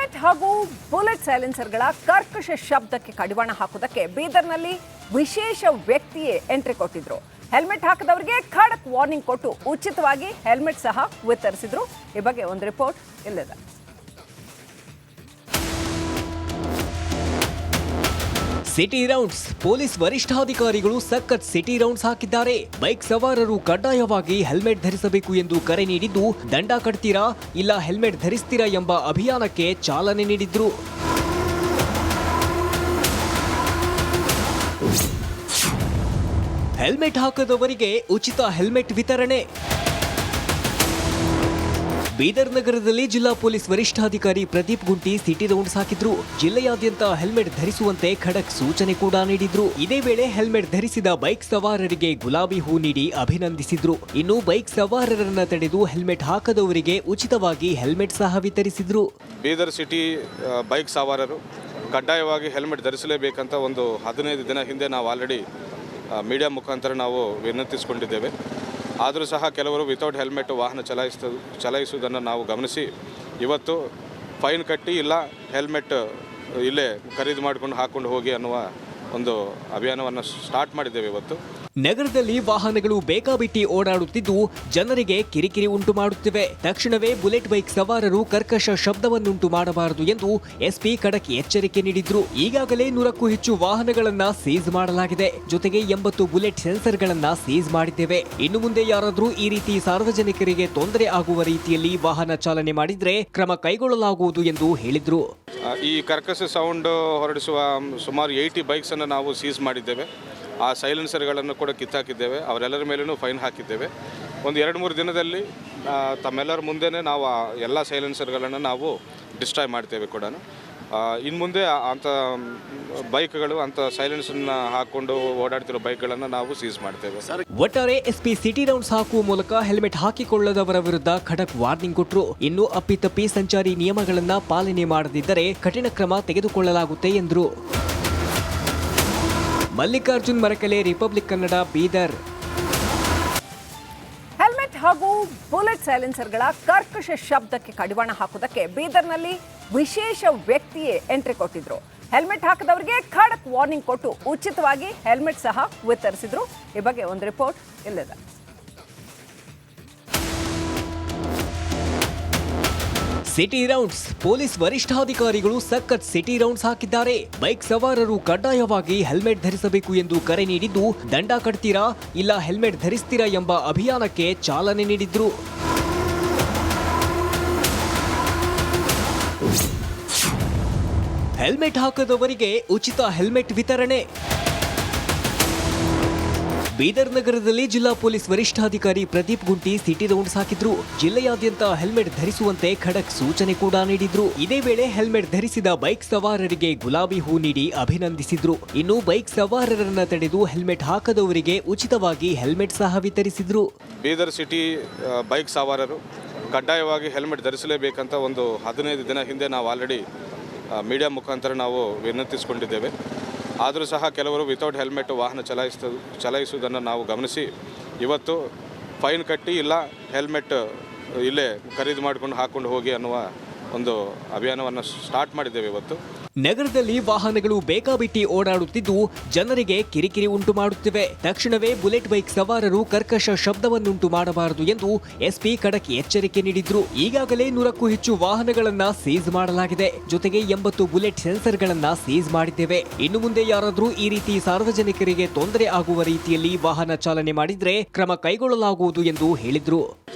Helmet ಹಾಗೂ bullet ಸೈಲೆನ್ಸರ್ಗಳ ಕರ್ಕಶ ಶಬ್ದಕ್ಕೆ ಕಡಿವಾಣ ಹಾಕುವುದಕ್ಕೆ ಬೀದರ್ನಲ್ಲಿ ವಿಶೇಷ ವ್ಯಕ್ತಿಯೇ ಎಂಟ್ರಿ ಕೊಟ್ಟಿದ್ರು. ಹೆಲ್ಮೆಟ್ ಹಾಕದವರಿಗೆ ಖಡಕ್ ವಾರ್ನಿಂಗ್ ಕೊಟ್ಟು ಉಚಿತವಾಗಿ ಹೆಲ್ಮೆಟ್ ಸಹ ವಿತರಿಸಿದ್ರು. ಈ ಬಗ್ಗೆ ಒಂದು ರಿಪೋರ್ಟ್ ಇಲ್ಲಿದೆ. ಸಿಟಿ ರೌಂಡ್ಸ್ ಪೊಲೀಸ್ ವರಿಷ್ಠಾಧಿಕಾರಿಗಳು ಸಖತ್ ಸಿಟಿ ರೌಂಡ್ಸ್ ಹಾಕಿದ್ದಾರೆ. ಬೈಕ್ ಸವಾರರು ಕಡ್ಡಾಯವಾಗಿ ಹೆಲ್ಮೆಟ್ ಧರಿಸಬೇಕು ಎಂದು ಕರೆ ನೀಡಿದ್ದು, ದಂಡ ಕಟ್ತೀರಾ ಇಲ್ಲ ಹೆಲ್ಮೆಟ್ ಧರಿಸ್ತೀರಾ ಎಂಬ ಅಭಿಯಾನಕ್ಕೆ ಚಾಲನೆ ನೀಡಿದ್ರು. ಹೆಲ್ಮೆಟ್ ಹಾಕದವರಿಗೆ ಉಚಿತ ಹೆಲ್ಮೆಟ್ ವಿತರಣೆ. ಬೀದರ್ ನಗರದಲ್ಲಿ ಜಿಲ್ಲಾ ಪೊಲೀಸ್ ವರಿಷ್ಠಾಧಿಕಾರಿ ಪ್ರದೀಪ್ ಗುಂಟಿ ಸಿಟಿ ರೌಂಡ್ಸ್ ಹಾಕಿದ್ರು. ಜಿಲ್ಲೆಯಾದ್ಯಂತ ಹೆಲ್ಮೆಟ್ ಧರಿಸುವಂತೆ ಖಡಕ್ ಸೂಚನೆ ಕೂಡ ನೀಡಿದ್ರು. ಇದೇ ವೇಳೆ ಹೆಲ್ಮೆಟ್ ಧರಿಸಿದ ಬೈಕ್ ಸವಾರರಿಗೆ ಗುಲಾಬಿ ಹೂ ನೀಡಿ ಅಭಿನಂದಿಸಿದ್ರು. ಇನ್ನು ಬೈಕ್ ಸವಾರರನ್ನ ತಡೆದು ಹೆಲ್ಮೆಟ್ ಹಾಕದವರಿಗೆ ಉಚಿತವಾಗಿ ಹೆಲ್ಮೆಟ್ ಸಹ ವಿತರಿಸಿದ್ರು. ಬೀದರ್ ಸಿಟಿ ಬೈಕ್ ಸವಾರರು ಕಡ್ಡಾಯವಾಗಿ ಹೆಲ್ಮೆಟ್ ಧರಿಸಲೇಬೇಕಂತ ಒಂದು 15 ದಿನ ಹಿಂದೆ ನಾವು ಆಲ್ರೆಡಿ ಮೀಡಿಯಾ ಮುಖಾಂತರ ನಾವು ವಿನಂತಿಸಿಕೊಂಡಿದ್ದೇವೆ. ಆದರೂ ಸಹ ಕೆಲವರು ವಿತೌಟ್ ಹೆಲ್ಮೆಟ್ ವಾಹನ ಚಲಾಯಿಸುವುದನ್ನು ನಾವು ಗಮನಿಸಿ ಇವತ್ತು ಫೈನ್ ಕಟ್ಟಿ ಇಲ್ಲ ಹೆಲ್ಮೆಟ್ ಇಲ್ಲೇ ಖರೀದಿ ಮಾಡಿಕೊಂಡು ಹಾಕ್ಕೊಂಡು ಹೋಗಿ ಅನ್ನುವ ಒಂದು ಅಭಿಯಾನವನ್ನು ಸ್ಟಾರ್ಟ್ ಮಾಡಿದ್ದೇವೆ. ಇವತ್ತು ನಗರದಲ್ಲಿ ವಾಹನಗಳು ಬೇಕಾಬಿಟ್ಟಿ ಓಡಾಡುತ್ತಿದ್ದು ಜನರಿಗೆ ಕಿರಿಕಿರಿ ಉಂಟು ಮಾಡುತ್ತಿವೆ. ತಕ್ಷಣವೇ ಬುಲೆಟ್ ಬೈಕ್ ಸವಾರರು ಕರ್ಕಶ ಶಬ್ದವನ್ನುಂಟು ಮಾಡಬಾರದು ಎಂದು ಎಸ್ಪಿ ಖಡಕ್ ಎಚ್ಚರಿಕೆ ನೀಡಿದ್ರು. ಈಗಾಗಲೇ 100ಕ್ಕೂ ಹೆಚ್ಚು ವಾಹನಗಳನ್ನ ಸೀಸ್ ಮಾಡಲಾಗಿದೆ. ಜೊತೆಗೆ 80 ಬುಲೆಟ್ ಸೆನ್ಸರ್ಗಳನ್ನ ಸೀಸ್ ಮಾಡಿದ್ದೇವೆ. ಇನ್ನು ಮುಂದೆ ಯಾರಾದರೂ ಈ ರೀತಿ ಸಾರ್ವಜನಿಕರಿಗೆ ತೊಂದರೆ ಆಗುವ ರೀತಿಯಲ್ಲಿ ವಾಹನ ಚಾಲನೆ ಮಾಡಿದ್ರೆ ಕ್ರಮ ಕೈಗೊಳ್ಳಲಾಗುವುದು ಎಂದು ಹೇಳಿದ್ರು. ಈ ಕರ್ಕಶ ಸೌಂಡ್ ಹೊರಡಿಸುವ ಸುಮಾರು 80 ಬೈಕ್ಸ್ ಅನ್ನು ನಾವು ಸೀಸ್ ಮಾಡಿದ್ದೇವೆ. ಆ ಸೈಲೆನ್ಸರ್ಗಳನ್ನು ಕೂಡ ಕಿತ್ತಾಕಿದ್ದೇವೆ. ಅವರೆಲ್ಲರ ಮೇಲೂ ಫೈನ್ ಹಾಕಿದ್ದೇವೆ. ಒಂದು 2-3 ದಿನದಲ್ಲಿ ತಮ್ಮೆಲ್ಲರ ಮುಂದೆನೇ ನಾವು ಆ ಎಲ್ಲ ಸೈಲೆನ್ಸರ್ಗಳನ್ನು ನಾವು ಡಿಸ್ಟ್ರಾಯ್ ಮಾಡ್ತೇವೆ ಕೂಡ. ಇನ್ನು ಮುಂದೆ ಅಂಥ ಬೈಕ್ಗಳು ಅಂಥ ಸೈಲೆನ್ಸನ್ನ ಹಾಕೊಂಡು ಓಡಾಡ್ತಿರೋ ಬೈಕ್ಗಳನ್ನು ನಾವು ಸೀಸ್ ಮಾಡ್ತೇವೆ. ಒಟ್ಟಾರೆ ಎಸ್ಪಿ ಸಿಟಿ ರೌಂಡ್ಸ್ ಹಾಕುವ ಮೂಲಕ ಹೆಲ್ಮೆಟ್ ಹಾಕಿಕೊಳ್ಳದವರ ವಿರುದ್ಧ ಖಡಕ್ ವಾರ್ನಿಂಗ್ ಕೊಟ್ಟರು. ಇನ್ನು ಅಪ್ಪಿತಪ್ಪಿ ಸಂಚಾರಿ ನಿಯಮಗಳನ್ನ ಪಾಲನೆ ಮಾಡದಿದ್ದರೆ ಕಠಿಣ ಕ್ರಮ ತೆಗೆದುಕೊಳ್ಳಲಾಗುತ್ತೆ ಎಂದರು. ಮಲ್ಲಿಕಾರ್ಜುನ್ ಮರಕಲೆ, ರಿಪಬ್ಲಿಕ್ ಕನ್ನಡ, ಬೀದರ್. ಹೆಲ್ಮೆಟ್ ಹಾಗೂ ಬುಲೆಟ್ ಸೈಲೆನ್ಸರ್ಗಳ ಕರ್ಕಶ ಶಬ್ದಕ್ಕೆ ಕಡಿವಾಣ ಹಾಕುವುದಕ್ಕೆ ಬೀದರ್ನಲ್ಲಿ ವಿಶೇಷ ವ್ಯಕ್ತಿಯೇ ಎಂಟ್ರಿ ಕೊಟ್ಟಿದ್ರು. ಹೆಲ್ಮೆಟ್ ಹಾಕದವರಿಗೆ ಖಡಕ್ ವಾರ್ನಿಂಗ್ ಕೊಟ್ಟು ಉಚಿತವಾಗಿ ಹೆಲ್ಮೆಟ್ ಸಹ ವಿತರಿಸಿದ್ರು. ಈ ಬಗ್ಗೆ ಒಂದು ರಿಪೋರ್ಟ್ ಇಲ್ಲಿದೆ. ಸಿಟಿ ರೌಂಡ್ಸ್ ಪೊಲೀಸ್ ವರಿಷ್ಠಾಧಿಕಾರಿಗಳು ಸಖತ್ ಸಿಟಿ ರೌಂಡ್ಸ್ ಹಾಕಿದ್ದಾರೆ. ಬೈಕ್ ಸವಾರರು ಕಡ್ಡಾಯವಾಗಿ ಹೆಲ್ಮೆಟ್ ಧರಿಸಬೇಕು ಎಂದು ಕರೆ ನೀಡಿದ್ದು, ದಂಡ ಕಟ್ತೀರಾ ಇಲ್ಲ ಹೆಲ್ಮೆಟ್ ಧರಿಸ್ತೀರಾ ಎಂಬ ಅಭಿಯಾನಕ್ಕೆ ಚಾಲನೆ ನೀಡಿದ್ರು. ಹೆಲ್ಮೆಟ್ ಹಾಕದವರಿಗೆ ಉಚಿತ ಹೆಲ್ಮೆಟ್ ವಿತರಣೆ. ಬೀದರ್ ನಗರದಲ್ಲಿ ಜಿಲ್ಲಾ ಪೊಲೀಸ್ ವರಿಷ್ಠಾಧಿಕಾರಿ ಪ್ರದೀಪ್ ಗುಂಟಿ ಸಿಟಿ ರೌಂಡ್ಸ್ ಹಾಕಿದ್ರು. ಜಿಲ್ಲೆಯಾದ್ಯಂತ ಹೆಲ್ಮೆಟ್ ಧರಿಸುವಂತೆ ಖಡಕ್ ಸೂಚನೆ ಕೂಡ ನೀಡಿದ್ರು. ಇದೇ ವೇಳೆ ಹೆಲ್ಮೆಟ್ ಧರಿಸಿದ ಬೈಕ್ ಸವಾರರಿಗೆ ಗುಲಾಬಿ ಹೂ ನೀಡಿ ಅಭಿನಂದಿಸಿದ್ರು. ಇನ್ನು ಬೈಕ್ ಸವಾರರನ್ನ ತಡೆದು ಹೆಲ್ಮೆಟ್ ಹಾಕದವರಿಗೆ ಉಚಿತವಾಗಿ ಹೆಲ್ಮೆಟ್ ಸಹ ವಿತರಿಸಿದ್ರು. ಬೀದರ್ ಸಿಟಿ ಬೈಕ್ ಸವಾರರು ಕಡ್ಡಾಯವಾಗಿ ಹೆಲ್ಮೆಟ್ ಧರಿಸಲೇಬೇಕಂತ ಒಂದು 15 ದಿನ ಹಿಂದೆ ನಾವು ಆಲ್ರೆಡಿ ಮೀಡಿಯಾ ಮುಖಾಂತರ ನಾವು ವಿನಂತಿಸಿಕೊಂಡಿದ್ದೇವೆ. ಆದರೂ ಸಹ ಕೆಲವರು ವಿತೌಟ್ ಹೆಲ್ಮೆಟ್ ವಾಹನ ಚಲಾಯಿಸುವುದನ್ನು ನಾವು ಗಮನಿಸಿ ಇವತ್ತು ಫೈನ್ ಕಟ್ಟಿ ಇಲ್ಲ ಹೆಲ್ಮೆಟ್ ಇಲ್ಲೇ ಖರೀದಿ ಮಾಡಿಕೊಂಡು ಹಾಕ್ಕೊಂಡು ಹೋಗಿ ಅನ್ನುವ ಒಂದು ಅಭಿಯಾನವನ್ನು ಸ್ಟಾರ್ಟ್ ಮಾಡಿದ್ದೇವೆ. ಇವತ್ತು ನಗರದಲ್ಲಿ ವಾಹನಗಳು ಬೇಕಾಬಿಟ್ಟಿ ಓಡಾಡುತ್ತಿದ್ದು ಜನರಿಗೆ ಕಿರಿಕಿರಿ ಉಂಟು ಮಾಡುತ್ತಿವೆ. ತಕ್ಷಣವೇ ಬುಲೆಟ್ ಬೈಕ್ ಸವಾರರು ಕರ್ಕಶ ಶಬ್ದವನ್ನುಂಟು ಮಾಡಬಾರದು ಎಂದು ಎಸ್ಪಿ ಖಡಕ್ ಎಚ್ಚರಿಕೆ ನೀಡಿದ್ರು. ಈಗಾಗಲೇ 100ಕ್ಕೂ ಹೆಚ್ಚು ವಾಹನಗಳನ್ನ ಸೀಸ್ ಮಾಡಲಾಗಿದೆ. ಜೊತೆಗೆ 80 ಬುಲೆಟ್ ಸೆನ್ಸರ್ಗಳನ್ನ ಸೀಸ್ ಮಾಡಿದ್ದೇವೆ. ಇನ್ನು ಮುಂದೆ ಯಾರಾದರೂ ಈ ರೀತಿ ಸಾರ್ವಜನಿಕರಿಗೆ ತೊಂದರೆ ಆಗುವ ರೀತಿಯಲ್ಲಿ ವಾಹನ ಚಾಲನೆ ಮಾಡಿದ್ರೆ ಕ್ರಮ ಕೈಗೊಳ್ಳಲಾಗುವುದು ಎಂದು ಹೇಳಿದ್ರು.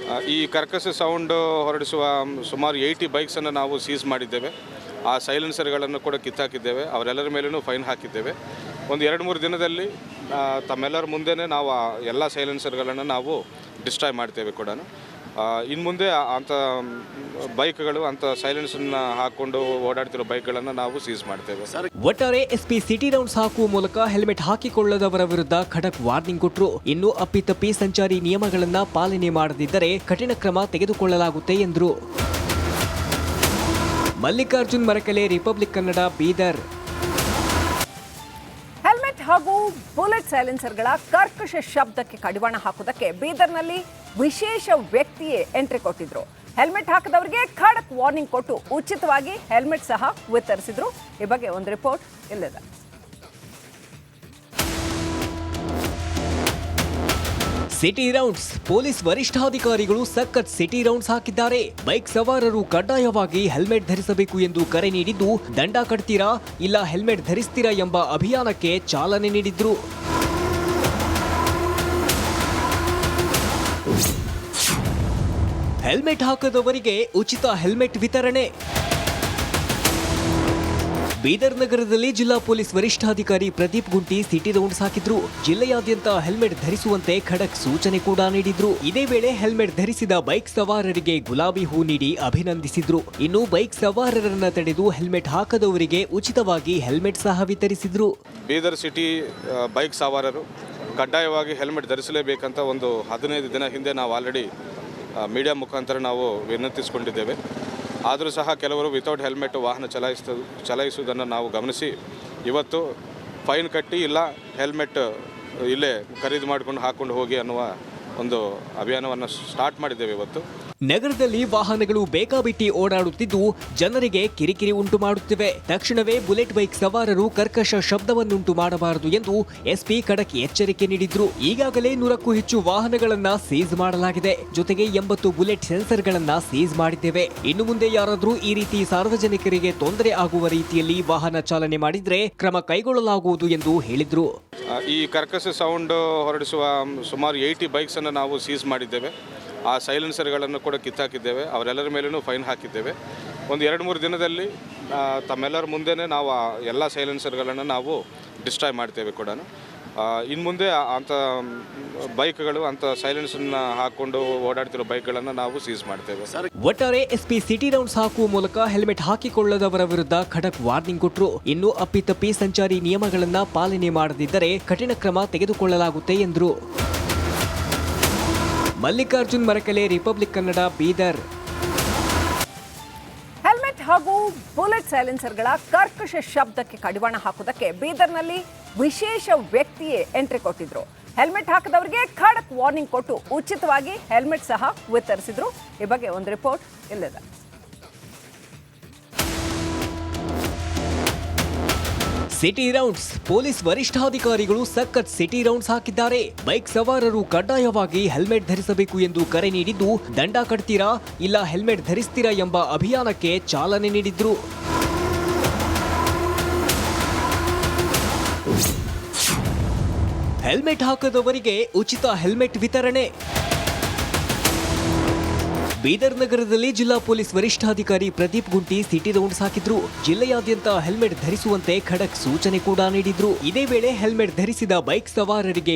ಈ ಕರ್ಕಶ ಸೌಂಡ್ ಹೊರಡಿಸುವ ಸುಮಾರು 80 ಬೈಕ್ಸ್ ಅನ್ನು ನಾವು ಸೀಸ್ ಮಾಡಿದ್ದೇವೆ. ಆ ಸೈಲೆನ್ಸರ್ಗಳನ್ನು ಕೂಡ ಕಿತ್ತಾಕಿದ್ದೇವೆ. ಅವರೆಲ್ಲರ ಮೇಲೂ ಫೈನ್ ಹಾಕಿದ್ದೇವೆ. ಒಂದು 2-3 ದಿನದಲ್ಲಿ ತಮ್ಮೆಲ್ಲರ ಮುಂದೆನೇ ನಾವು ಆ ಎಲ್ಲ ಸೈಲೆನ್ಸರ್ಗಳನ್ನು ನಾವು ಡಿಸ್ಟ್ರಾಯ್ ಮಾಡ್ತೇವೆ ಕೂಡ. ಇನ್ನು ಮುಂದೆ ಅಂಥ ಬೈಕ್ಗಳು ಅಂಥ ಸೈಲೆನ್ಸನ್ನ ಹಾಕೊಂಡು ಓಡಾಡ್ತಿರೋ ಬೈಕ್ಗಳನ್ನು ನಾವು ಸೀಸ್ ಮಾಡ್ತೇವೆ. ಒಟ್ಟಾರೆ ಎಸ್ಪಿ ಸಿಟಿ ರೌಂಡ್ಸ್ ಹಾಕುವ ಮೂಲಕ ಹೆಲ್ಮೆಟ್ ಹಾಕಿಕೊಳ್ಳದವರ ವಿರುದ್ಧ ಖಡಕ್ ವಾರ್ನಿಂಗ್ ಕೊಟ್ಟರು. ಇನ್ನು ಅಪ್ಪಿತಪ್ಪಿ ಸಂಚಾರಿ ನಿಯಮಗಳನ್ನ ಪಾಲನೆ ಮಾಡದಿದ್ದರೆ ಕಠಿಣ ಕ್ರಮ ತೆಗೆದುಕೊಳ್ಳಲಾಗುತ್ತೆ ಎಂದರು. ಮಲ್ಲಿಕಾರ್ಜುನ್ ಮರಕಲೆ, ರಿಪಬ್ಲಿಕ್ ಕನ್ನಡ, ಬೀದರ್. ಹೆಲ್ಮೆಟ್ ಹಾಗೂ ಬುಲೆಟ್ ಸೈಲೆನ್ಸರ್ಗಳ ಕರ್ಕಶ ಶಬ್ದಕ್ಕೆ ಕಡಿವಾಣ ಹಾಕುವುದಕ್ಕೆ ಬೀದರ್ನಲ್ಲಿ ವಿಶೇಷ ವ್ಯಕ್ತಿಯೇ ಎಂಟ್ರಿ ಕೊಟ್ಟಿದ್ರು. ಹೆಲ್ಮೆಟ್ ಹಾಕದವರಿಗೆ ಖಡಕ್ ವಾರ್ನಿಂಗ್ ಕೊಟ್ಟು ಉಚಿತವಾಗಿ ಹೆಲ್ಮೆಟ್ ಸಹ ವಿತರಿಸಿದ್ರು. ಈ ಬಗ್ಗೆ ಒಂದು ರಿಪೋರ್ಟ್ ಇಲ್ಲಿದೆ. ಸಿಟಿ ರೌಂಡ್ಸ್ ಪೊಲೀಸ್ ವರಿಷ್ಠಾಧಿಕಾರಿಗಳು ಸಖತ್ ಸಿಟಿ ರೌಂಡ್ಸ್ ಹಾಕಿದ್ದಾರೆ. ಬೈಕ್ ಸವಾರರು ಕಡ್ಡಾಯವಾಗಿ ಹೆಲ್ಮೆಟ್ ಧರಿಸಬೇಕು ಎಂದು ಕರೆ ನೀಡಿದ್ದು, ದಂಡ ಕಟ್ತೀರಾ ಇಲ್ಲ ಹೆಲ್ಮೆಟ್ ಧರಿಸ್ತೀರಾ ಎಂಬ ಅಭಿಯಾನಕ್ಕೆ ಚಾಲನೆ ನೀಡಿದ್ರು. ಹೆಲ್ಮೆಟ್ ಹಾಕದವರಿಗೆ ಉಚಿತ ಹೆಲ್ಮೆಟ್ ವಿತರಣೆ. ಬೀದರ್ ನಗರದಲ್ಲಿ ಜಿಲ್ಲಾ ಪೊಲೀಸ್ ವರಿಷ್ಠಾಧಿಕಾರಿ ಪ್ರದೀಪ್ ಗುಂಟಿ ಸಿಟಿ ರೌಂಡ್ಸ್ ಹಾಕಿದ್ರು. ಜಿಲ್ಲೆಯಾದ್ಯಂತ ಹೆಲ್ಮೆಟ್ ಧರಿಸುವಂತೆ ಖಡಕ್ ಸೂಚನೆ ಕೂಡ ನೀಡಿದ್ರು. ಇದೇ ವೇಳೆ ಹೆಲ್ಮೆಟ್ ಧರಿಸಿದ ಬೈಕ್ ಸವಾರರಿಗೆ ಗುಲಾಬಿ ಹೂ ನೀಡಿ ಅಭಿನಂದಿಸಿದ್ರು. ಇನ್ನು ಬೈಕ್ ಸವಾರರನ್ನ ತಡೆದು ಹೆಲ್ಮೆಟ್ ಹಾಕದವರಿಗೆ ಉಚಿತವಾಗಿ ಹೆಲ್ಮೆಟ್ ಸಹ ವಿತರಿಸಿದ್ರು. ಬೀದರ್ ಸಿಟಿ ಬೈಕ್ ಸವಾರರು ಕಡ್ಡಾಯವಾಗಿ ಹೆಲ್ಮೆಟ್ ಧರಿಸಲೇಬೇಕಂತ ಒಂದು 15 ದಿನ ಹಿಂದೆ ನಾವು ಆಲ್ರೆಡಿ ಮೀಡಿಯಾ ಮುಖಾಂತರ ನಾವು ವಿನಂತಿಸಿಕೊಂಡಿದ್ದೇವೆ. ಆದರೂ ಸಹ ಕೆಲವರು ವಿತೌಟ್ ಹೆಲ್ಮೆಟ್ ವಾಹನ ಚಲಾಯಿಸುವುದನ್ನು ನಾವು ಗಮನಿಸಿ ಇವತ್ತು ಫೈನ್ ಕಟ್ಟಿ ಇಲ್ಲ ಹೆಲ್ಮೆಟ್ ಇಲ್ಲೇ ಖರೀದಿ ಮಾಡಿಕೊಂಡು ಹಾಕ್ಕೊಂಡು ಹೋಗಿ ಅನ್ನುವ ಒಂದು ಅಭಿಯಾನವನ್ನು ಸ್ಟಾರ್ಟ್ ಮಾಡಿದ್ದೇವೆ ಇವತ್ತು. ನಗರದಲ್ಲಿ ವಾಹನಗಳು ಬೇಕಾಬಿಟ್ಟಿ ಓಡಾಡುತ್ತಿದ್ದು ಜನರಿಗೆ ಕಿರಿಕಿರಿ ಉಂಟು ಮಾಡುತ್ತಿವೆ. ತಕ್ಷಣವೇ ಬುಲೆಟ್ ಬೈಕ್ ಸವಾರರು ಕರ್ಕಶ ಶಬ್ದವನ್ನುಂಟು ಮಾಡಬಾರದು ಎಂದು ಎಸ್ಪಿ ಖಡಕ್ ಎಚ್ಚರಿಕೆ ನೀಡಿದ್ರು. ಈಗಾಗಲೇ 100ಕ್ಕೂ ಹೆಚ್ಚು ವಾಹನಗಳನ್ನ ಸೀಸ್ ಮಾಡಲಾಗಿದೆ. ಜೊತೆಗೆ 80 ಬುಲೆಟ್ ಸೆನ್ಸರ್ಗಳನ್ನ ಸೀಸ್ ಮಾಡಿದ್ದೇವೆ. ಇನ್ನು ಮುಂದೆ ಯಾರಾದರೂ ಈ ರೀತಿ ಸಾರ್ವಜನಿಕರಿಗೆ ತೊಂದರೆ ಆಗುವ ರೀತಿಯಲ್ಲಿ ವಾಹನ ಚಾಲನೆ ಮಾಡಿದ್ರೆ ಕ್ರಮ ಕೈಗೊಳ್ಳಲಾಗುವುದು ಎಂದು ಹೇಳಿದ್ರು. ಈ ಕರ್ಕಶ ಸೌಂಡ್ ಹೊರಡಿಸುವ ಸುಮಾರು 80 ಬೈಕ್ಸನ್ನು ನಾವು ಸೀಸ್ ಮಾಡಿದ್ದೇವೆ. ಆ ಸೈಲೆನ್ಸರ್ಗಳನ್ನು ಕೂಡ ಕಿತ್ತಾಕಿದ್ದೇವೆ. ಅವರೆಲ್ಲರ ಮೇಲೂ ಫೈನ್ ಹಾಕಿದ್ದೇವೆ. ಒಂದು 2-3 ದಿನದಲ್ಲಿ ತಮ್ಮೆಲ್ಲರ ಮುಂದೆನೇ ನಾವು ಆ ಎಲ್ಲ ಸೈಲೆನ್ಸರ್ಗಳನ್ನು ನಾವು ಡಿಸ್ಟ್ರಾಯ್ ಮಾಡ್ತೇವೆ ಕೂಡ. ಇನ್ನು ಮುಂದೆ ಅಂಥ ಬೈಕ್ಗಳು ಅಂಥ ಸೈಲೆನ್ಸನ್ನು ಹಾಕ್ಕೊಂಡು ಓಡಾಡ್ತಿರೋ ಬೈಕ್ಗಳನ್ನು ನಾವು ಸೀಸ್ ಮಾಡ್ತೇವೆ. ಒಟ್ಟಾರೆ ಎಸ್ಪಿ ಸಿಟಿ ರೌಂಡ್ಸ್ ಹಾಕುವ ಮೂಲಕ ಹೆಲ್ಮೆಟ್ ಹಾಕಿಕೊಳ್ಳದವರ ವಿರುದ್ಧ ಖಡಕ್ ವಾರ್ನಿಂಗ್ ಕೊಟ್ಟರು. ಇನ್ನು ಅಪ್ಪಿತಪ್ಪಿ ಸಂಚಾರಿ ನಿಯಮಗಳನ್ನ ಪಾಲನೆ ಮಾಡದಿದ್ದರೆ ಕಠಿಣ ಕ್ರಮ ತೆಗೆದುಕೊಳ್ಳಲಾಗುತ್ತೆ ಎಂದರು. ಮಲ್ಲಿಕಾರ್ಜುನ್ ಮರಕಲೆ, ರಿಪಬ್ಲಿಕ್ ಕನ್ನಡ, ಬೀದರ್. ಹೆಲ್ಮೆಟ್ ಹಾಗೂ ಬುಲೆಟ್ ಸೈಲೆನ್ಸರ್ಗಳ ಕರ್ಕಶ ಶಬ್ದಕ್ಕೆ ಕಡಿವಾಣ ಹಾಕುವುದಕ್ಕೆ ಬೀದರ್ನಲ್ಲಿ ವಿಶೇಷ ವ್ಯಕ್ತಿಯೇ ಎಂಟ್ರಿ ಕೊಟ್ಟಿದ್ರು. ಹೆಲ್ಮೆಟ್ ಹಾಕದವರಿಗೆ ಖಡಕ್ ವಾರ್ನಿಂಗ್ ಕೊಟ್ಟು ಉಚಿತವಾಗಿ ಹೆಲ್ಮೆಟ್ ಸಹ ವಿತರಿಸಿದ್ರು. ಈ ಬಗ್ಗೆ ಒಂದು ರಿಪೋರ್ಟ್ ಇಲ್ಲಿದೆ. ಸಿಟಿ ರೌಂಡ್ಸ್ ಪೊಲೀಸ್ ವರಿಷ್ಠಾಧಿಕಾರಿಗಳು ಸಖತ್ ಸಿಟಿ ರೌಂಡ್ಸ್ ಹಾಕಿದ್ದಾರೆ. ಬೈಕ್ ಸವಾರರು ಕಡ್ಡಾಯವಾಗಿ ಹೆಲ್ಮೆಟ್ ಧರಿಸಬೇಕು ಎಂದು ಕರೆ ನೀಡಿದ್ದು, ದಂಡ ಕಟ್ತೀರಾ ಇಲ್ಲ ಹೆಲ್ಮೆಟ್ ಧರಿಸ್ತೀರಾ ಎಂಬ ಅಭಿಯಾನಕ್ಕೆ ಚಾಲನೆ ನೀಡಿದ್ರು. ಹೆಲ್ಮೆಟ್ ಹಾಕದವರಿಗೆ ಉಚಿತ ಹೆಲ್ಮೆಟ್ ವಿತರಣೆ. ಬೀದರ್ ನಗರದಲ್ಲಿ ಜಿಲ್ಲಾ ಪೊಲೀಸ್ ವರಿಷ್ಠಾಧಿಕಾರಿ ಪ್ರದೀಪ್ ಗುಂಟಿ ಸಿಟಿ ರೌಂಡ್ಸ್ ಹಾಕಿದ್ರು. ಜಿಲ್ಲೆಯಾದ್ಯಂತ ಹೆಲ್ಮೆಟ್ ಧರಿಸುವಂತೆ ಖಡಕ್ ಸೂಚನೆ ಕೂಡ ನೀಡಿದ್ರು. ಇದೇ ವೇಳೆ ಹೆಲ್ಮೆಟ್ ಧರಿಸಿದ ಬೈಕ್ ಸವಾರರಿಗೆ